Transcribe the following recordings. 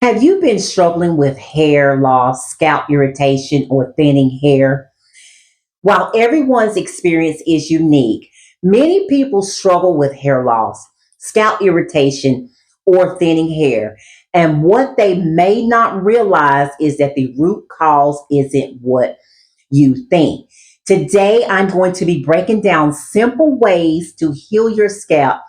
Have you been struggling with hair loss, scalp irritation, or thinning hair? While everyone's experience is unique, many people struggle with hair loss, scalp irritation, or thinning hair. And what they may not realize is that the root cause isn't what you think. Today, I'm going to be breaking down simple ways to heal your scalp,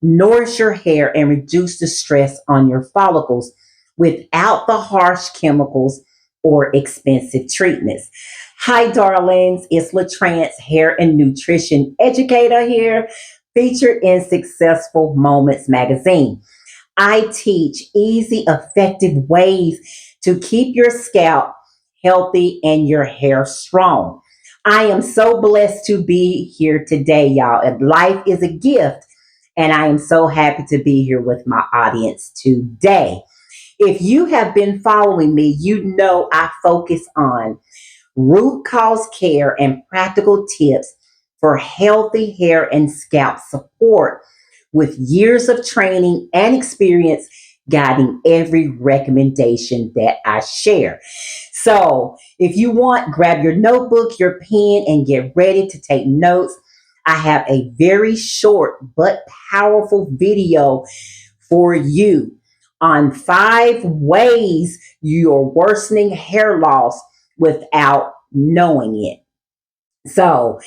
nourish your hair, and reduce the stress on your follicles without the harsh chemicals or expensive treatments. Hi, darlings. It's LaTrance, hair and nutrition educator here, featured in Successful Moments magazine. I teach easy, effective ways to keep your scalp healthy and your hair strong. I am so blessed to be here today, y'all. And life is a gift, and I am so happy to be here with my audience today. If you have been following me, you know I focus on root cause care and practical tips for healthy hair and scalp support with years of training and experience guiding every recommendation that I share. So, if you want, grab your notebook, your pen, and get ready to take notes. I have a very short but powerful video for you on 5 ways you're worsening hair loss without knowing it. So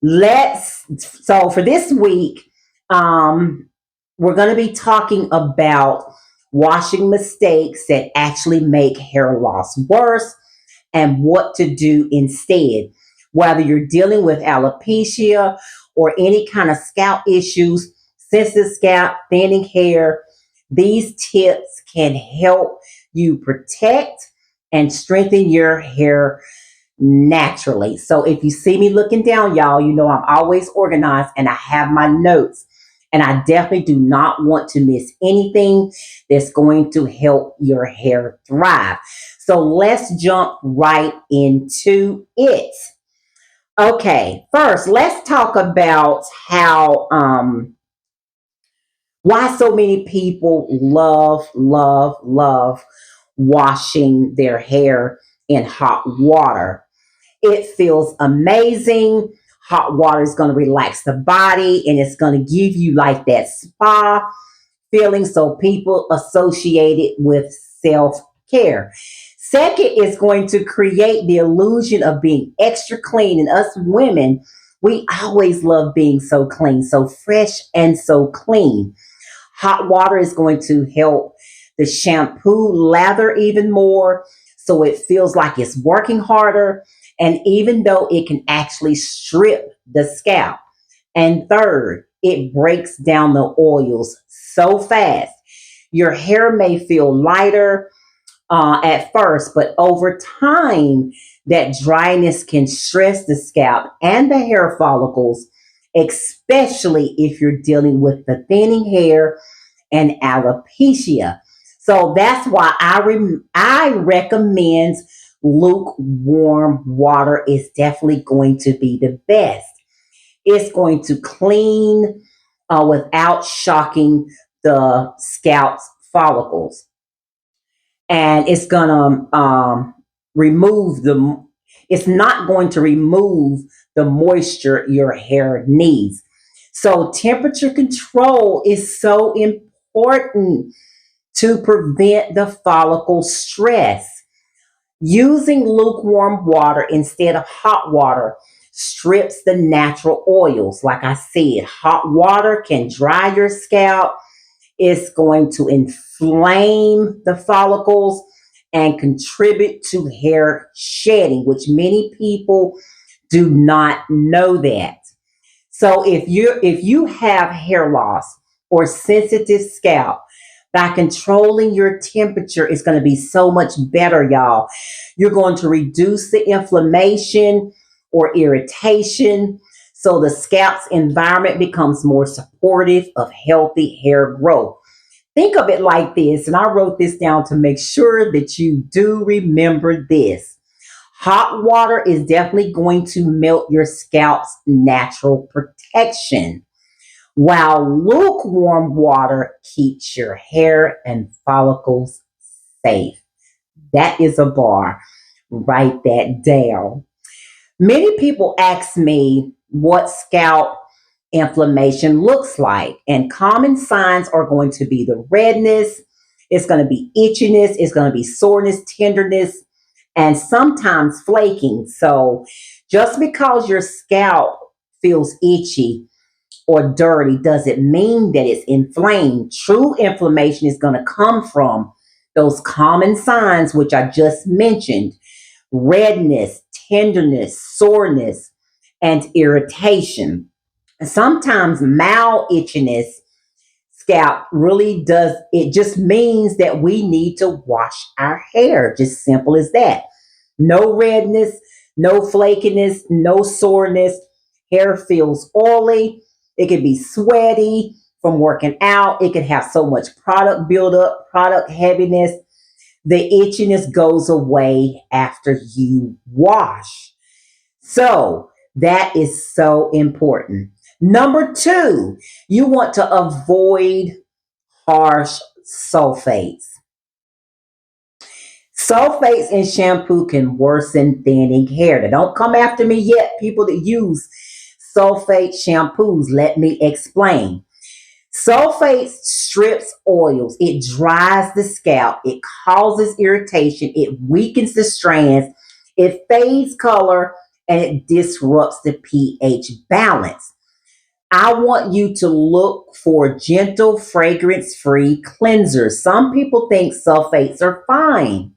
for this week, we're going to be talking about washing mistakes that actually make hair loss worse and what to do instead. Whether you're dealing with alopecia or any kind of scalp issues, sensitive scalp, thinning hair, these tips can help you protect and strengthen your hair naturally. So if you see me looking down, y'all, you know I'm always organized and I have my notes. And I definitely do not want to miss anything that's going to help your hair thrive. So let's jump right into it. Okay, first, let's talk about why so many people love washing their hair in hot water. It feels amazing. Hot water is going to relax the body and it's going to give you like that spa feeling. So people associate it with self care. Second is going to create the illusion of being extra clean. And us women, we always love being so clean, so fresh and so clean. Hot water is going to help the shampoo lather even more so it feels like it's working harder. And even though it can actually strip the scalp. And third, it breaks down the oils so fast. Your hair may feel lighter at first, but over time, that dryness can stress the scalp and the hair follicles, especially if you're dealing with the thinning hair and alopecia. So that's why I recommend lukewarm water is definitely going to be the best. It's going to clean without shocking the scalp's follicles, and it's gonna remove the. It's not going to remove the moisture your hair needs. So temperature control is so important to prevent the follicle stress. Using lukewarm water instead of hot water strips the natural oils. Like I said, hot water can dry your scalp. It's going to inflame the follicles and contribute to hair shedding, which many people do not know that. So if you have hair loss or sensitive scalp, by controlling your temperature is going to be so much better, y'all. You're going to reduce the inflammation or irritation so the scalp's environment becomes more supportive of healthy hair growth. Think of it like this, and I wrote this down to make sure that you do remember this. Hot water is definitely going to melt your scalp's natural protection, while lukewarm water keeps your hair and follicles safe. That is a bar. Write that down. Many people ask me what scalp inflammation looks like, and common signs are going to be the redness, it's going to be itchiness, it's going to be soreness, tenderness, and sometimes flaking. So, just because your scalp feels itchy or dirty doesn't mean that it's inflamed. True inflammation is going to come from those common signs, which I just mentioned: redness, tenderness, soreness, and irritation. Sometimes mild itchiness scalp really does, it just means that we need to wash our hair. Just simple as that. No redness, no flakiness, no soreness. Hair feels oily. It can be sweaty from working out. It can have so much product buildup, product heaviness. The itchiness goes away after you wash. So that is so important. Number two, you want to avoid harsh sulfates. Sulfates in shampoo can worsen thinning hair. Now, don't come after me yet, people that use sulfate shampoos. Let me explain. Sulfate strips oils, it dries the scalp, it causes irritation, it weakens the strands, it fades color, and it disrupts the pH balance. I want you to look for gentle, fragrance free cleansers. Some people think sulfates are fine,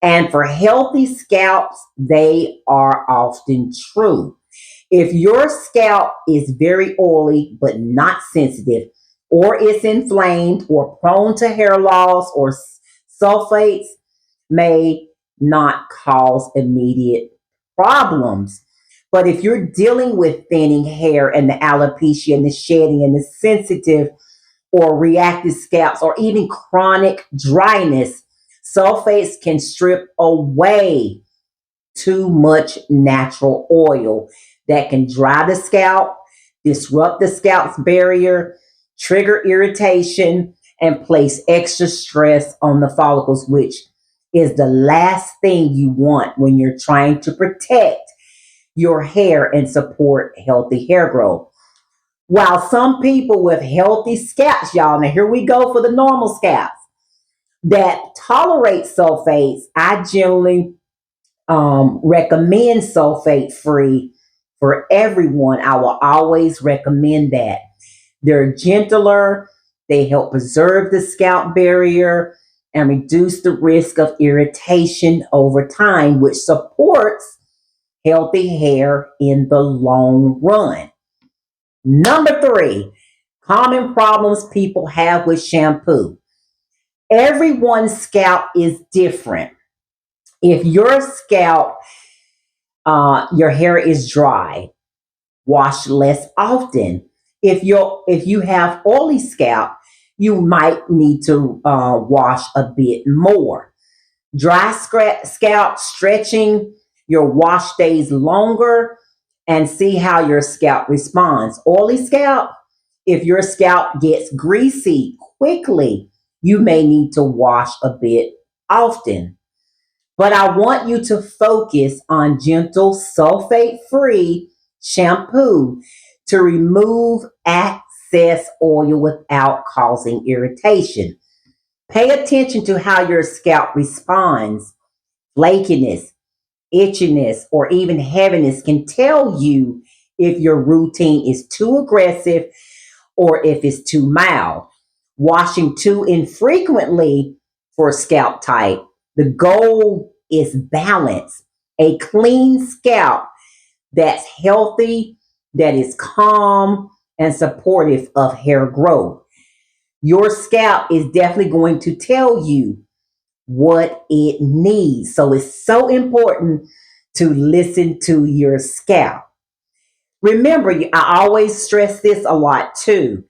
and for healthy scalps, they are often true. If your scalp is very oily but not sensitive, or it's inflamed or prone to hair loss, or sulfates may not cause immediate problems. But if you're dealing with thinning hair and the alopecia and the shedding and the sensitive or reactive scalps or even chronic dryness, sulfates can strip away too much natural oil that can dry the scalp, disrupt the scalp's barrier, trigger irritation, and place extra stress on the follicles, which is the last thing you want when you're trying to protect your hair and support healthy hair growth. While some people with healthy scalps, y'all, now here we go for the normal scalps that tolerate sulfates, I generally recommend sulfate free for everyone. I will always recommend that. They're gentler, they help preserve the scalp barrier and reduce the risk of irritation over time, which supports healthy hair in the long run. Number three, common problems people have with shampoo. Everyone's scalp is different. If your scalp, your hair is dry, wash less often. If you have oily scalp, you might need to wash a bit more. Dry scalp, stretching your wash days longer, and see how your scalp responds. Oily scalp, if your scalp gets greasy quickly, you may need to wash a bit often. But I want you to focus on gentle sulfate free shampoo to remove excess oil without causing irritation. Pay attention to how your scalp responds. Flakiness, itchiness, or even heaviness can tell you if your routine is too aggressive or if it's too mild. Washing too infrequently for scalp type. The goal is balance. A clean scalp that's healthy, that is calm, and supportive of hair growth. Your scalp is definitely going to tell you what it needs. So it's so important to listen to your scalp. Remember, I always stress this a lot too.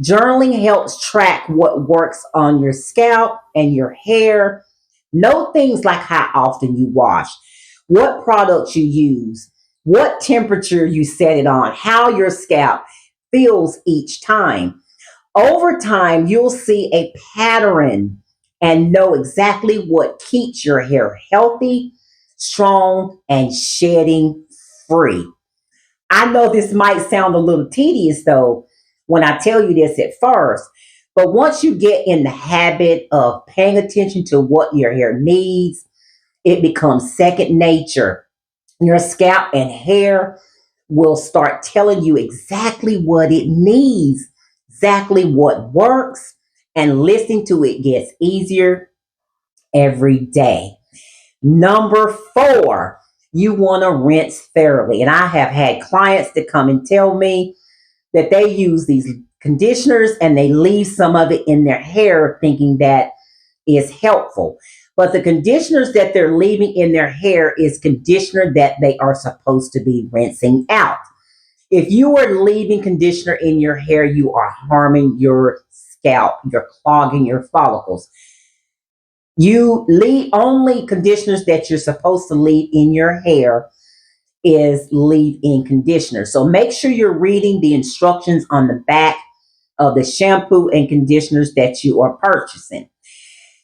Journaling helps track what works on your scalp and your hair. Know things like how often you wash, what products you use, what temperature you set it on, how your scalp feels each time. Over time, you'll see a pattern and know exactly what keeps your hair healthy, strong, and shedding free. I know this might sound a little tedious though when I tell you this at first, but once you get in the habit of paying attention to what your hair needs, it becomes second nature. Your scalp and hair will start telling you exactly what it needs, exactly what works, and listening to it gets easier every day. Number four, you want to rinse thoroughly. And I have had clients that come and tell me that they use these conditioners and they leave some of it in their hair thinking that is helpful. But the conditioners that they're leaving in their hair is conditioner that they are supposed to be rinsing out. If you are leaving conditioner in your hair, you are harming your scalp. You're clogging your follicles. You leave only conditioners that you're supposed to leave in your hair is leave-in conditioner. So make sure you're reading the instructions on the back of the shampoo and conditioners that you are purchasing.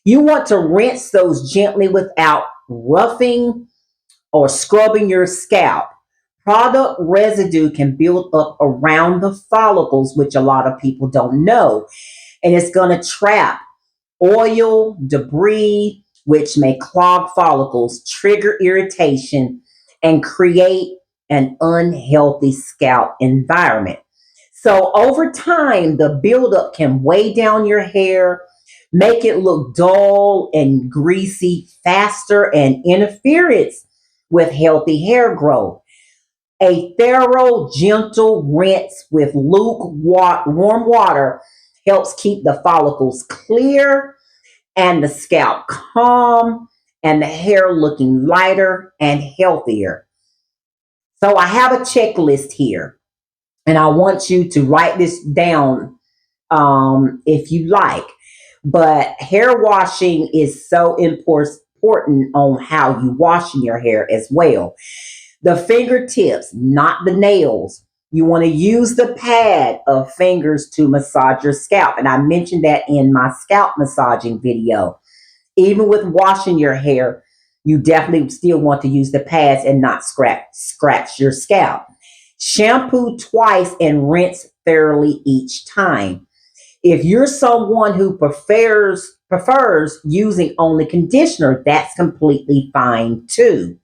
You want to rinse those gently without roughing or scrubbing your scalp. Product residue can build up around the follicles, which a lot of people don't know, and it's going to trap oil, debris, which may clog follicles, trigger irritation, and create an unhealthy scalp environment. So over time, the buildup can weigh down your hair, make it look dull and greasy faster, and interference with healthy hair growth. A thorough, gentle rinse with warm water helps keep the follicles clear and the scalp calm and the hair looking lighter and healthier. So I have a checklist here, and I want you to write this down if you like. But hair washing is so important on how you washing your hair as well. The fingertips, not the nails. You want to use the pad of fingers to massage your scalp. And I mentioned that in my scalp massaging video. Even with washing your hair, you definitely still want to use the pads and not scratch your scalp. Shampoo twice and rinse thoroughly each time. If you're someone who prefers using only conditioner, that's completely fine too.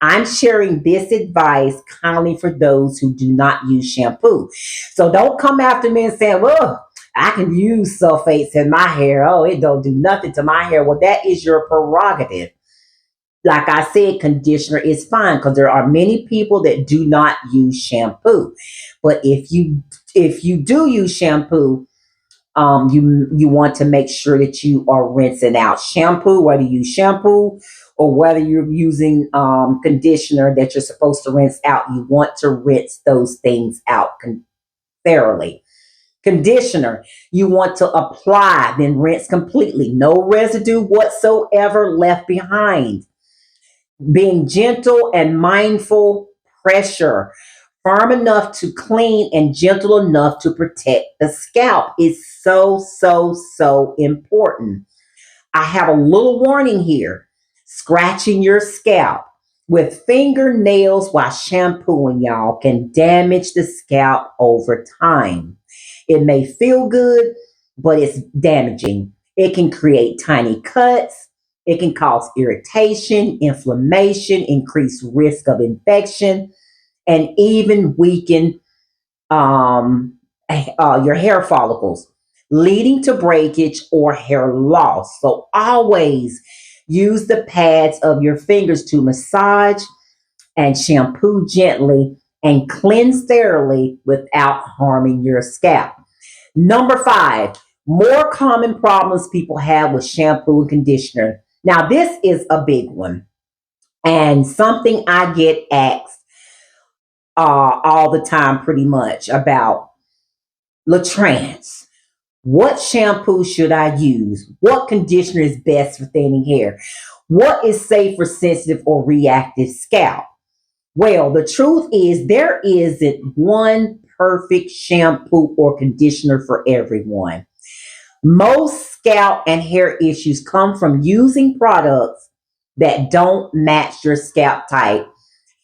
I'm sharing this advice kindly for those who do not use shampoo. So don't come after me and say, well, I can use sulfates in my hair. Oh, it don't do nothing to my hair. Well, that is your prerogative. Like I said, conditioner is fine because there are many people that do not use shampoo. But if you do use shampoo, you want to make sure that you are rinsing out shampoo, whether you use shampoo or whether you're using conditioner that you're supposed to rinse out. You want to rinse those things out thoroughly. Conditioner, you want to apply, then rinse completely. No residue whatsoever left behind. Being gentle and mindful, pressure firm enough to clean and gentle enough to protect the scalp is so, so, so important. I have a little warning here. Scratching your scalp with fingernails while shampooing, y'all, can damage the scalp over time. It may feel good, but it's damaging. It can create tiny cuts. It can cause irritation, inflammation, increased risk of infection, and even weaken your hair follicles, leading to breakage or hair loss. So always use the pads of your fingers to massage and shampoo gently and cleanse thoroughly without harming your scalp. Number five, more common problems people have with shampoo and conditioner. Now, this is a big one and something I get asked all the time pretty much about Latrans. What shampoo should I use? What conditioner is best for thinning hair? What is safe for sensitive or reactive scalp? Well, the truth is there isn't one perfect shampoo or conditioner for everyone. Most scalp and hair issues come from using products that don't match your scalp type,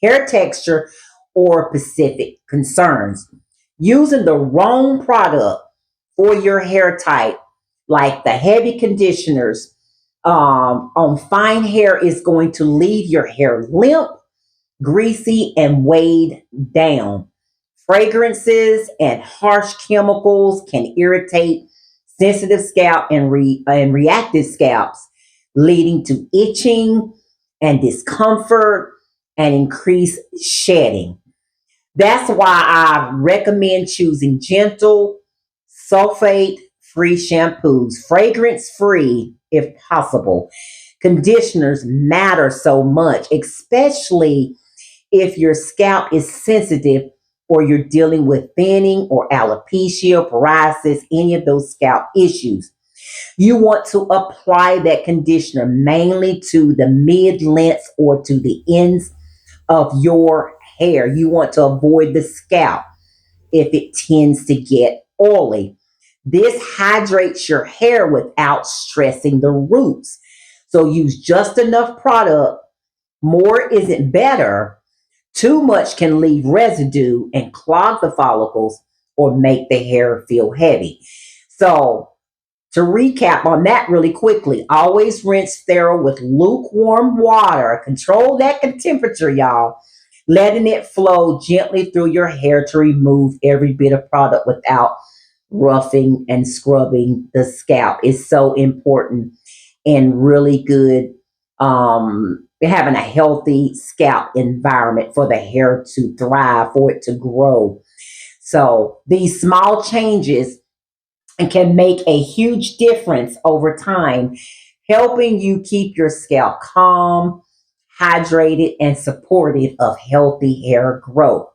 hair texture, or specific concerns. Using the wrong product for your hair type, like the heavy conditioners, on fine hair, is going to leave your hair limp, greasy, and weighed down. Fragrances and harsh chemicals can irritate sensitive scalp and reactive scalps, leading to itching and discomfort and increased shedding. That's why I recommend choosing gentle, sulfate free shampoos, fragrance free if possible. Conditioners matter so much, especially if your scalp is sensitive or you're dealing with thinning or alopecia, psoriasis, any of those scalp issues. You want to apply that conditioner mainly to the mid lengths or to the ends of your hair. You want to avoid the scalp if it tends to get oily. This hydrates your hair without stressing the roots. So use just enough product. More isn't better. Too much can leave residue and clog the follicles or make the hair feel heavy. So, to recap on that really quickly, always rinse sterile with lukewarm water. Control that temperature, y'all. Letting it flow gently through your hair to remove every bit of product without roughing and scrubbing the scalp is so important and really good. Having a healthy scalp environment for the hair to thrive, for it to grow. So these small changes can make a huge difference over time, helping you keep your scalp calm, hydrated, and supportive of healthy hair growth.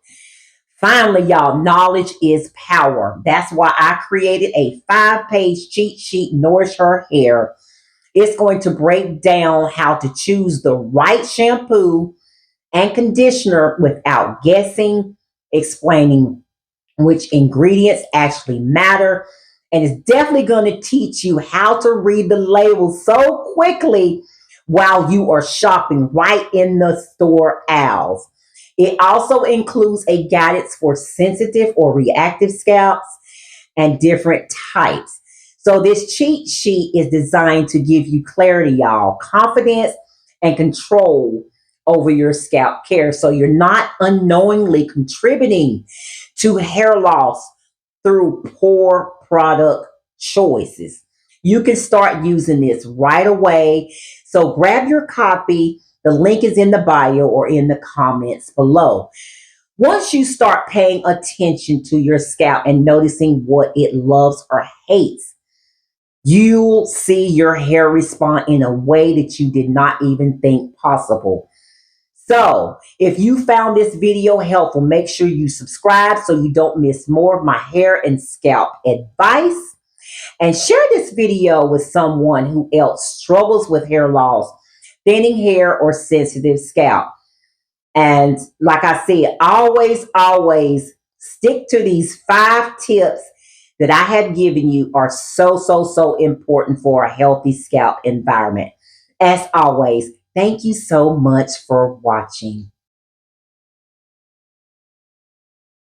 Finally, y'all, knowledge is power. That's why I created a 5-page cheat sheet, Nourish Her Hair. It's going to break down how to choose the right shampoo and conditioner without guessing, explaining which ingredients actually matter, and it's definitely going to teach you how to read the labels so quickly while you are shopping right in the store aisles. It also includes a guidance for sensitive or reactive scalps and different types. So this cheat sheet is designed to give you clarity, y'all, confidence and control over your scalp care. So you're not unknowingly contributing to hair loss through poor product choices. You can start using this right away. So grab your copy. The link is in the bio or in the comments below. Once you start paying attention to your scalp and noticing what it loves or hates, you'll see your hair respond in a way that you did not even think possible. So, if you found this video helpful, make sure you subscribe so you don't miss more of my hair and scalp advice. And share this video with someone who else struggles with hair loss, thinning hair, or sensitive scalp. And like I said, always stick to these 5 tips that I have given you are so important for a healthy scalp environment. As always, thank you so much for watching.